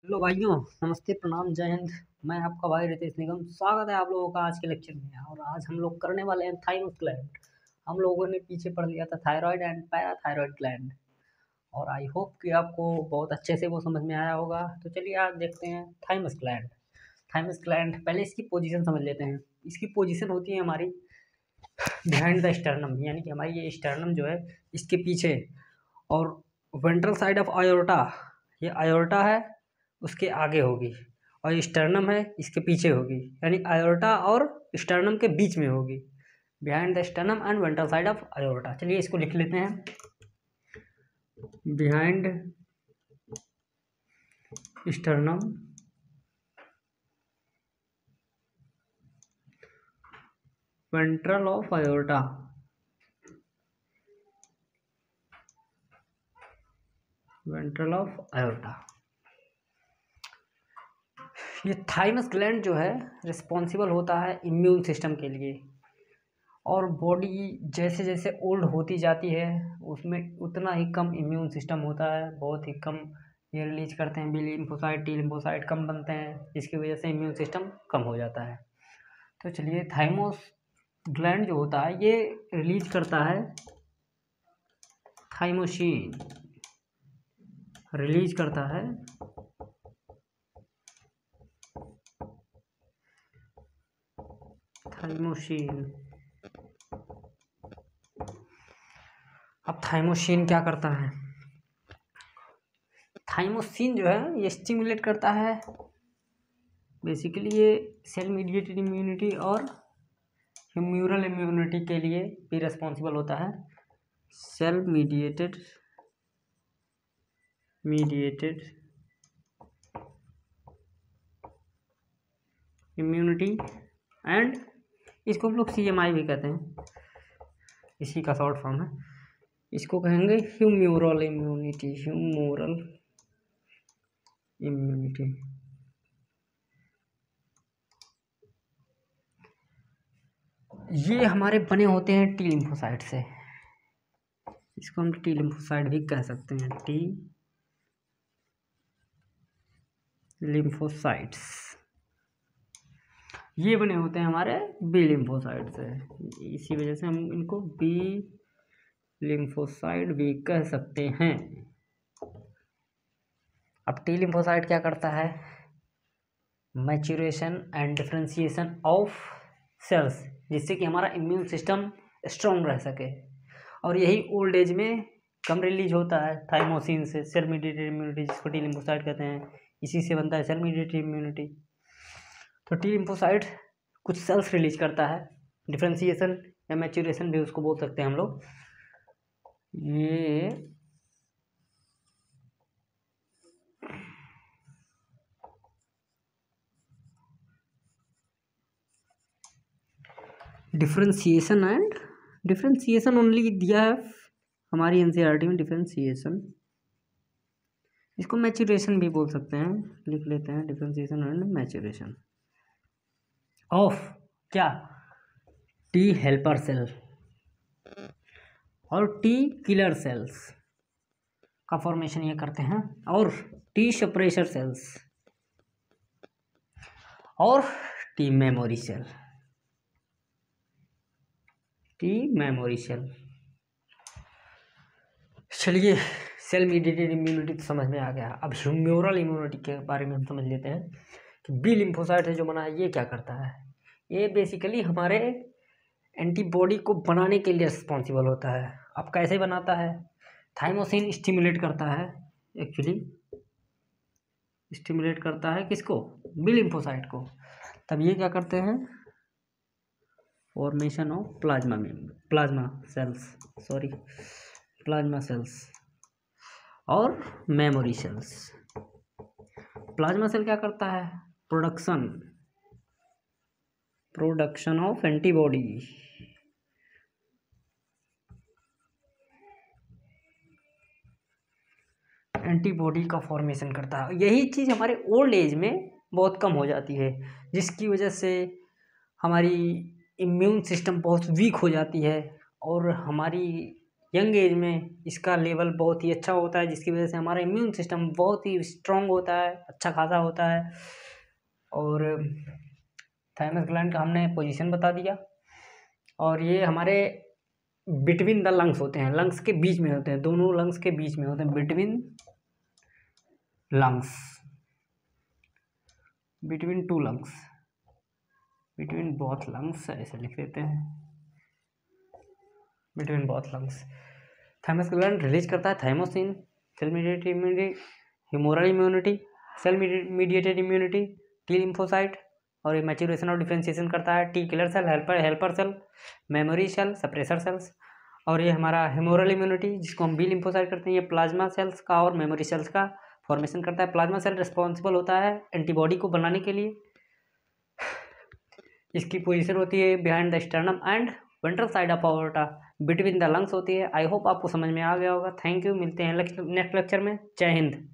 Hello भाइयों, नमस्ते, प्रणाम, जय हिंद। मैं आपका भाई रितेश निगम। स्वागत है आप लोगों का आज के लेक्चर में। और आज हम लोग करने वाले हैं थाइमस ग्लैंड। हम लोगों ने पीछे पढ़ लिया था थायराइड एंड पैराथायराइड ग्लैंड, और आई होप कि आपको बहुत अच्छे से वो समझ में आया होगा। तो चलिए आज देखते हैं थाइमस ग्लैंड। थाइमस ग्लैंड, पहले इसकी पोजीशन समझ लेते हैं। इसकी पोजीशन होती है हमारी बिहाइंड द स्टर्नम, यानी कि हमारी ये स्टर्नम जो है इसके पीछे, और वेंट्रल साइड ऑफ आयोर्टा, ये आयोर्टा है उसके आगे होगी, और स्टर्नम है इसके पीछे होगी, यानी आयोर्टा और स्टर्नम के बीच में होगी। Behind the sternum and ventral side of aorta. चलिए इसको लिख लेते हैं। Behind sternum ventral of aorta, ventral of aorta. ये थाइमस ग्लैंड जो है रिस्पॉन्सिबल होता है इम्यून सिस्टम के लिए। और बॉडी जैसे जैसे ओल्ड होती जाती है उसमें उतना ही कम इम्यून सिस्टम होता है, बहुत ही कम ये रिलीज करते हैं। बी लिम्फोसाइट, टी लिम्फोसाइट कम बनते हैं, जिसकी वजह से इम्यून सिस्टम कम हो जाता है। तो चलिए, थाइमस ग्लैंड जो होता है ये रिलीज करता है थाइमोसिन, रिलीज करता है थाइमोसिन। अब थाइमोसिन क्या करता है? थाइमोसिन जो है ये स्टिमुलेट करता है, बेसिकली ये सेल मीडिएटेड इम्यूनिटी और ह्यूमरल इम्यूनिटी के लिए भी रिस्पॉन्सिबल होता है। सेल मीडिएटेड इम्यूनिटी एंड इसको हम लोग CMI भी कहते हैं, इसी का शॉर्ट फॉर्म है। इसको कहेंगे ह्यूमरल इम्यूनिटी, ह्यूमरल इम्यूनिटी। ये हमारे बने होते हैं टी लिम्फोसाइट से, इसको हम टी लिम्फोसाइट भी कह सकते हैं, टी लिम्फोसाइट्स। ये बने होते हैं हमारे बी लिम्फोसाइट से, इसी वजह से हम इनको बी लिम्फोसाइट भी कह सकते हैं। अब टी लिम्फोसाइट क्या करता है? Maturation and differentiation of cells, जिससे कि हमारा इम्यून सिस्टम स्ट्रॉन्ग रह सके। और यही ओल्ड एज में कम रिलीज होता है थाइमोसिन से, सेल मीडिएटेड इम्यूनिटी, जिसको टी लिम्फोसाइट कहते हैं। इसी से बनता है सेल मीडिएटेड इम्यूनिटी। तो टी लिम्फोसाइट कुछ सेल्स रिलीज करता है, डिफरेंशिएशन या मैच्यूरेशन भी उसको बोल सकते हैं हम लोग। ये डिफरेंशिएशन ओनली दिया है हमारी NCERT में, डिफरेंशिएशन। इसको मैच्यूरेशन भी बोल सकते हैं, लिख लेते हैं डिफरेंशिएशन एंड मैच्यूरेशन ऑफ क्या? टी हेल्पर सेल और टी किलर सेल्स का फॉर्मेशन ये करते हैं, और टी सप्रेशर सेल्स और T memory cell, T memory cell. चलिए, सेल मीडिएटेड इम्यूनिटी तो समझ में आ गया। अब ह्यूमरल इम्यूनिटी के बारे में हम समझ लेते हैं कि बी लिम्फोसाइट है जो बना है, ये क्या करता है? ये बेसिकली हमारे एंटीबॉडी को बनाने के लिए रिस्पॉन्सिबल होता है। अब कैसे बनाता है? थाइमोसिन स्टिमुलेट करता है, एक्चुअली स्टिमुलेट करता है किसको? बी लिम्फोसाइट को। तब ये क्या करते हैं? फॉर्मेशन ऑफ प्लाज्मा सेल्स और मेमोरी सेल्स। प्लाज्मा सेल क्या करता है? प्रोडक्शन ऑफ एंटीबॉडी, एंटीबॉडी का फॉर्मेशन करता है। यही चीज़ हमारे ओल्ड एज में बहुत कम हो जाती है, जिसकी वजह से हमारी इम्यून सिस्टम बहुत वीक हो जाती है, और हमारी यंग एज में इसका लेवल बहुत ही अच्छा होता है, जिसकी वजह से हमारा इम्यून सिस्टम बहुत ही स्ट्रॉन्ग होता है, अच्छा खासा होता है। और थाइमस ग्लैंड का हमने पोजीशन बता दिया। और ये हमारे बिटवीन द लंग्स होते हैं, लंग्स के बीच में होते हैं, दोनों लंग्स के बीच में होते हैं, between lungs, between two lungs, between both lungs ऐसे लिख देते हैं, between both lungs. Thymus gland release करता है thymosin, cell mediated immunity, humoral immunity, cell mediated immunity, T lymphocyte, और ये मैच्योरेशन और डिफ्रेंशिएशन करता है T killer cell, helper cell, memory cell, suppressor cells. और ये हमारा ह्यूमोरल इम्यूनिटी, जिसको हम बी लिम्फोसाइट करते हैं, ये प्लाज्मा सेल्स का और मेमोरी सेल्स का फॉर्मेशन करता है। प्लाज्मा सेल रिस्पॉन्सिबल होता है एंटीबॉडी को बनाने के लिए। इसकी पोजीशन होती है behind the sternum and ventral side of aorta, between the lungs होती है। आई होप आपको समझ में आ गया होगा। थैंक यू, मिलते हैं नेक्स्ट लेक्चर में। जय हिंद।